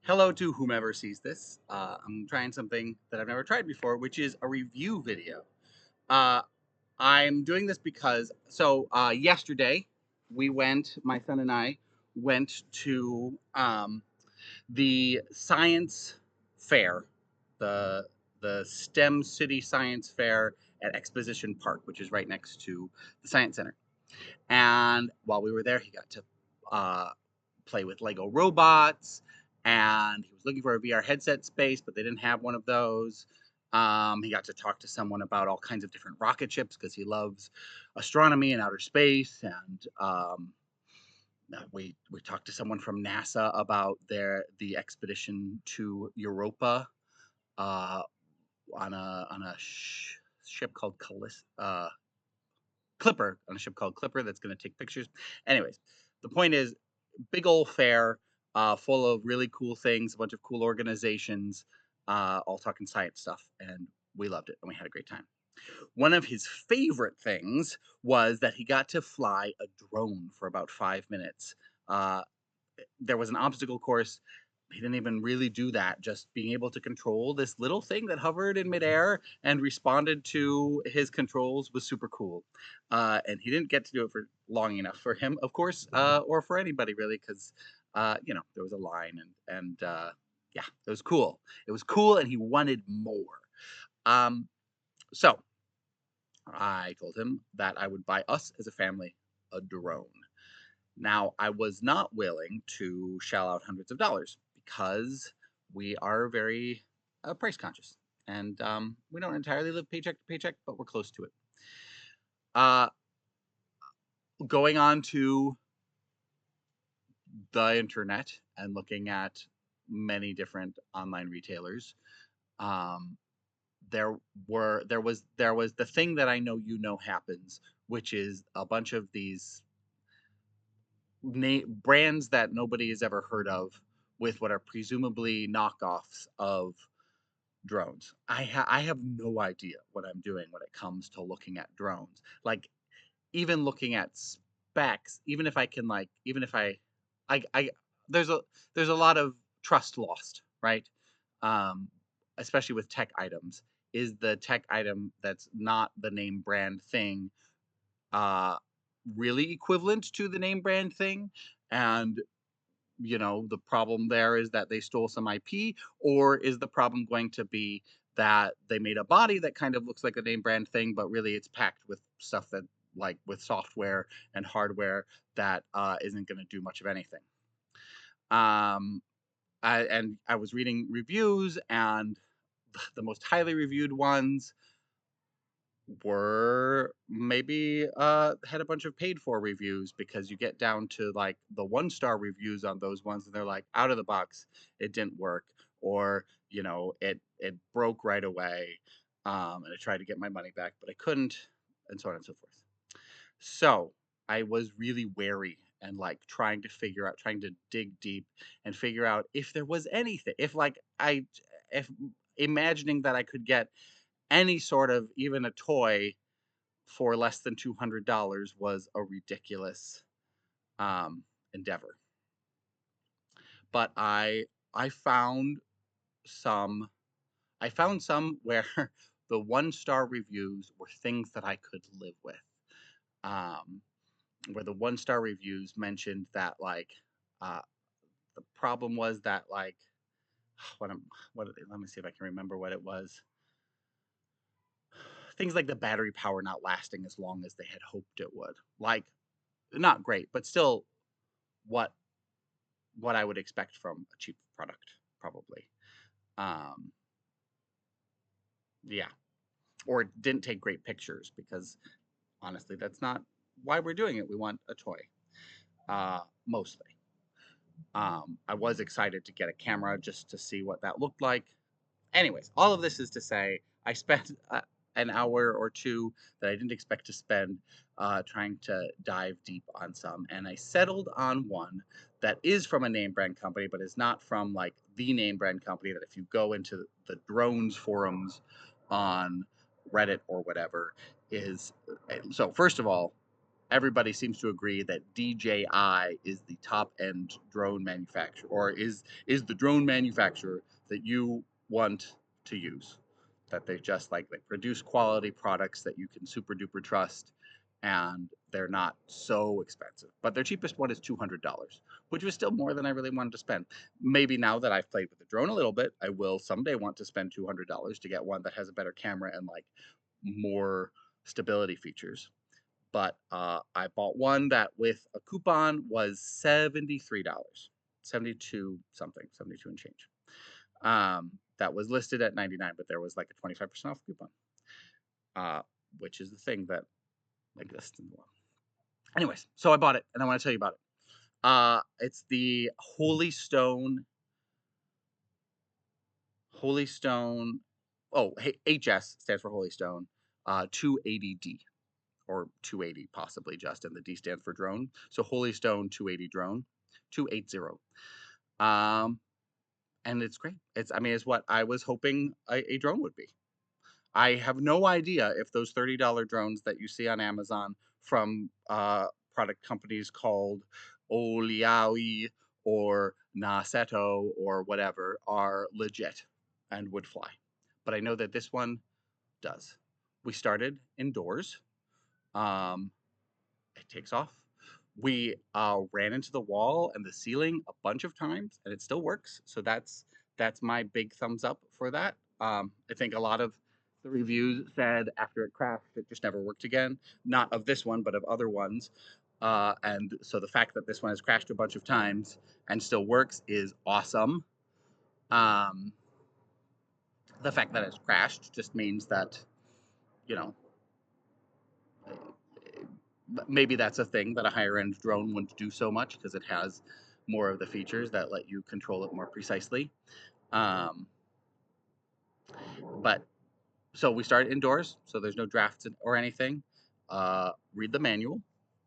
Hello to whomever sees this. I'm trying something that I've never tried before, which is a review video. Uh, I'm doing this because, yesterday my son and I went to the science fair, the STEM City Science Fair at Exposition Park, which is right next to the Science Center. And while we were there, he got to uh, play with Lego robots, and he was looking for a VR headset space, but they didn't have one of those. He got to talk to someone about all kinds of different rocket ships because he loves astronomy and outer space. And we talked to someone from NASA about the expedition to Europa uh, on a ship called Clipper, on a ship called Clipper that's going to take pictures. Anyways, the point is, big old fair full of really cool things, a bunch of cool organizations, all talking science stuff, and we loved it and we had a great time. One of his favorite things was that he got to fly a drone for about 5 minutes. Uh, there was an obstacle course. He didn't even really do that. Just being able to control this little thing that hovered in midair and responded to his controls was super cool. And he didn't get to do it for long enough for him, of course, or for anybody really, because there was a line and yeah, it was cool. It was cool, and he wanted more. Um, so I told him that I would buy us as a family a drone. Now, I was not willing to shell out hundreds of dollars because we are very price conscious, and we don't entirely live paycheck to paycheck, but we're close to it. Uh, Going on to the internet and looking at many different online retailers, um, there was the thing that I know happens, which is a bunch of these brands that nobody has ever heard of with what are presumably knockoffs of drones. I have no idea what I'm doing when it comes to looking at drones. Like, even looking at specs, even if I can, like, even if I there's a there's a lot of trust lost, right? Um, Especially with tech items. Is the tech item that's not the name brand thing uh really equivalent to the name brand thing? And the problem there is that they stole some IP, or is the problem going to be that they made a body that kind of looks like a name brand thing, but really it's packed with stuff that, like, with software and hardware that isn't going to do much of anything. Um, I was reading reviews, and the most highly reviewed ones were maybe had a bunch of paid for reviews, because you get down to like the 1-star reviews on those ones and they're like, out of the box, it didn't work, or it broke right away, and I tried to get my money back but I couldn't, and so on and so forth. So I was really wary and, like, trying to dig deep and figure out if there was anything, if imagining that I could get any sort of, even a toy, for less than $200 was a ridiculous um, endeavor. But I found some I found some where the 1-star reviews were things that I could live with. Um, where the 1-star reviews mentioned that, like, uh, the problem was that, like, what am what are they, let me see if I can remember what it was. Things like the battery power not lasting as long as they had hoped it would. Like, not great, but still what I would expect from a cheap product, probably. Um, yeah, or it didn't take great pictures, because honestly, that's not why we're doing it. We want a toy, mostly. I was excited to get a camera just to see what that looked like. Anyways, all of this is to say, I spent an hour or two that I didn't expect to spend trying to dive deep on some, and I settled on one that is from a name brand company, but is not from, like, the name brand company that if you go into the drones forums on Reddit or whatever is. So first of all, everybody seems to agree that DJI is the top end drone manufacturer, or is the drone manufacturer that you want to use. That they just like they produce quality products that you can super duper trust, and they're not so expensive. But their cheapest one is $200, which was still more than I really wanted to spend. Maybe now that I've played with the drone a little bit, I will someday want to spend $200 to get one that has a better camera and like more stability features. But I bought one that with a coupon was $73, 72 something, 72 and change. That was listed at 99, but there was like a 25% off coupon, which is the thing that exists in the world. Anyways, so I bought it, and I want to tell you about it. It's the Holy Stone. Oh, HS stands for Holy Stone. 280D or 280 possibly just, and the D stands for drone. So Holy Stone 280 drone, 280. And it's great. It's what I was hoping a drone would be. I have no idea if those $30 drones that you see on Amazon from product companies called Oliawi or Naseto or whatever are legit and would fly. But I know that this one does. We started indoors. Um, it takes off. We ran into the wall and the ceiling a bunch of times, and it still works. So that's my big thumbs up for that. I think a lot of the reviews said after it crashed, it just never worked again. Not of this one, but of other ones. And so the fact that this one has crashed a bunch of times and still works is awesome. Um, the fact that it's crashed just means that, you know, maybe that's a thing that a higher end drone wouldn't do so much because it has more of the features that let you control it more precisely. Um, but so we started indoors, so there's no drafts or anything. Read the manual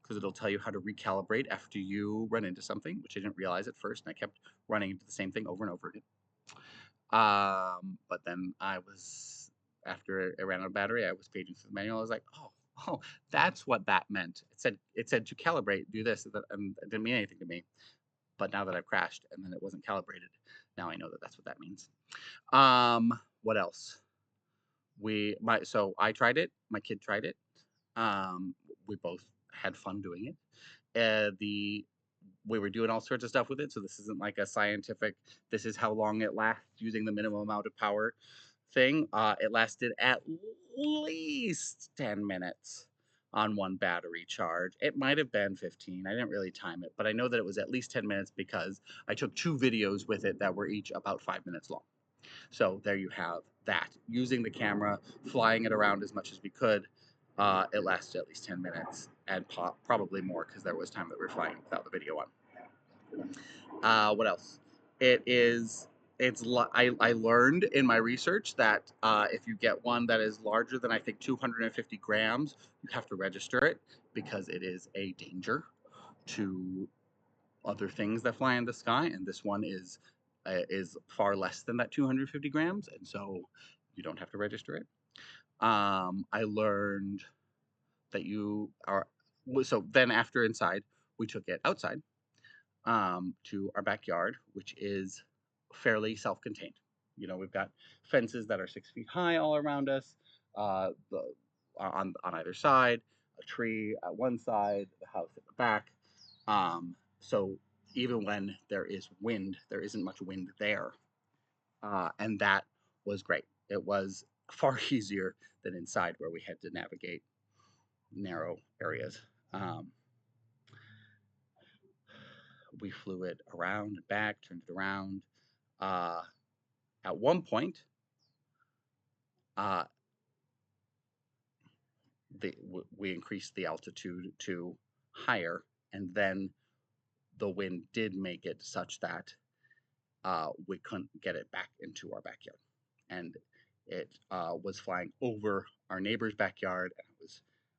because it'll tell you how to recalibrate after you run into something, which I didn't realize at first, and I kept running into the same thing over and over again. But then after I ran out of battery, I was paging through the manual. I was like, oh, that's what that meant. It said to calibrate, do this, and it didn't mean anything to me. But now that I've crashed and then it wasn't calibrated, now I know that that's what that means. What else? So I tried it. My kid tried it. Um, we both had fun doing it. We were doing all sorts of stuff with it, so this isn't like a scientific. This is how long it lasts using the minimum amount of power thing. It lasted at least 10 minutes on one battery charge. It might have been 15. I didn't really time it, but I know that it was at least 10 minutes because I took 2 videos with it that were each about 5 minutes long. So there you have that. Using the camera, flying it around as much as we could, it lasted at least 10 minutes and probably more because there was time that we were flying without the video on. What else? It is. I learned in my research that if you get one that is larger than I think 250 grams, you have to register it because it is a danger to other things that fly in the sky, and this one is far less than that 250 grams, and so you don't have to register it. I learned that you are so then after inside, we took it outside to our backyard, which is fairly self-contained. We've got fences that are 6 feet high all around us, the, on either side, a tree at one side, the house at the back. So even when there is wind, there isn't much wind there, and that was great. It was far easier than inside where we had to navigate narrow areas. We flew it around and back, turned it around. Uh, at one point, uh, we increased the altitude to higher, and then the wind did make it such that we couldn't get it back into our backyard. And it was flying over our neighbor's backyard, and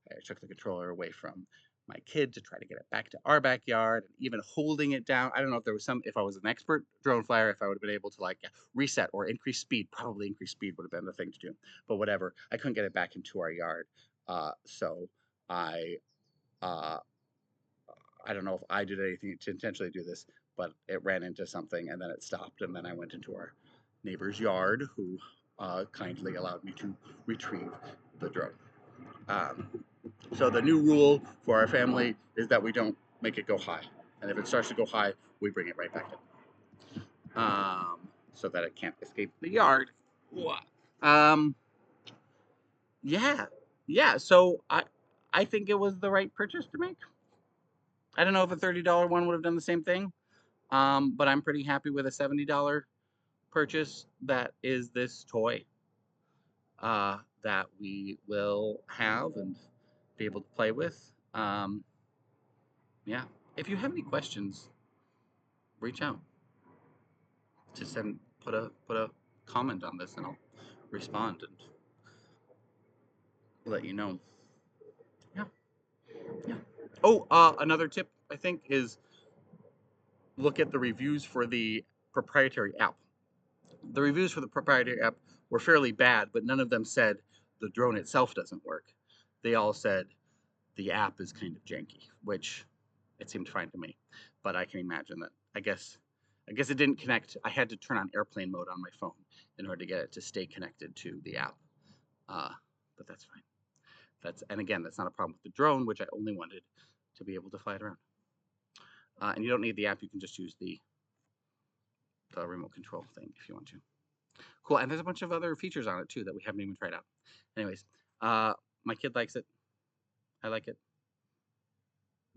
I took the controller away from my kid to try to get it back to our backyard, and even holding it down. I don't know if I was an expert drone flyer, if I would have been able to like reset or increase speed. Probably increase speed would have been the thing to do, but whatever. I couldn't get it back into our yard, so I Uh, I don't know if I did anything to intentionally do this, but it ran into something and then it stopped. And then I went into our neighbor's yard who kindly allowed me to retrieve the drone. Um, so the new rule for our family is that we don't make it go high. And if it starts to go high, we bring it right back in so that it can't escape the yard. Um, yeah, yeah. So I think it was the right purchase to make. I don't know if a $30 one would have done the same thing, but I'm pretty happy with a $70 purchase that is this toy that we will have and be able to play with. Yeah. If you have any questions, reach out. Just put a comment on this and I'll respond and let you know. Yeah. Yeah. Oh, another tip I think is look at the reviews for the proprietary app. The reviews for the proprietary app were fairly bad, but none of them said the drone itself doesn't work. They all said the app is kind of janky, which it seemed fine to me. But I can imagine that. I guess it didn't connect. I had to turn on airplane mode on my phone in order to get it to stay connected to the app. Uh, but that's fine. And again, that's not a problem with the drone, which I only wanted to be able to fly it around. And you don't need the app. You can just use the remote control thing if you want to. Cool. And there's a bunch of other features on it too that we haven't even tried out. Anyways, uh, my kid likes it. I like it.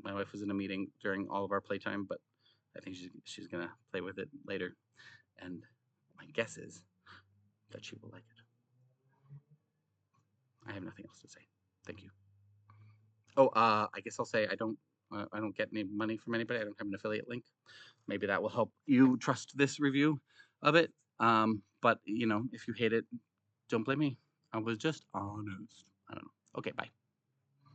My wife was in a meeting during all of our playtime, but I think she's gonna play with it later. And my guess is that she will like it. I have nothing else to say. Thank you. Oh, I guess I'll say I don't get any money from anybody. I don't have an affiliate link. Maybe that will help you trust this review of it. But if you hate it, don't blame me. I was just honest. I don't know. Okay, bye.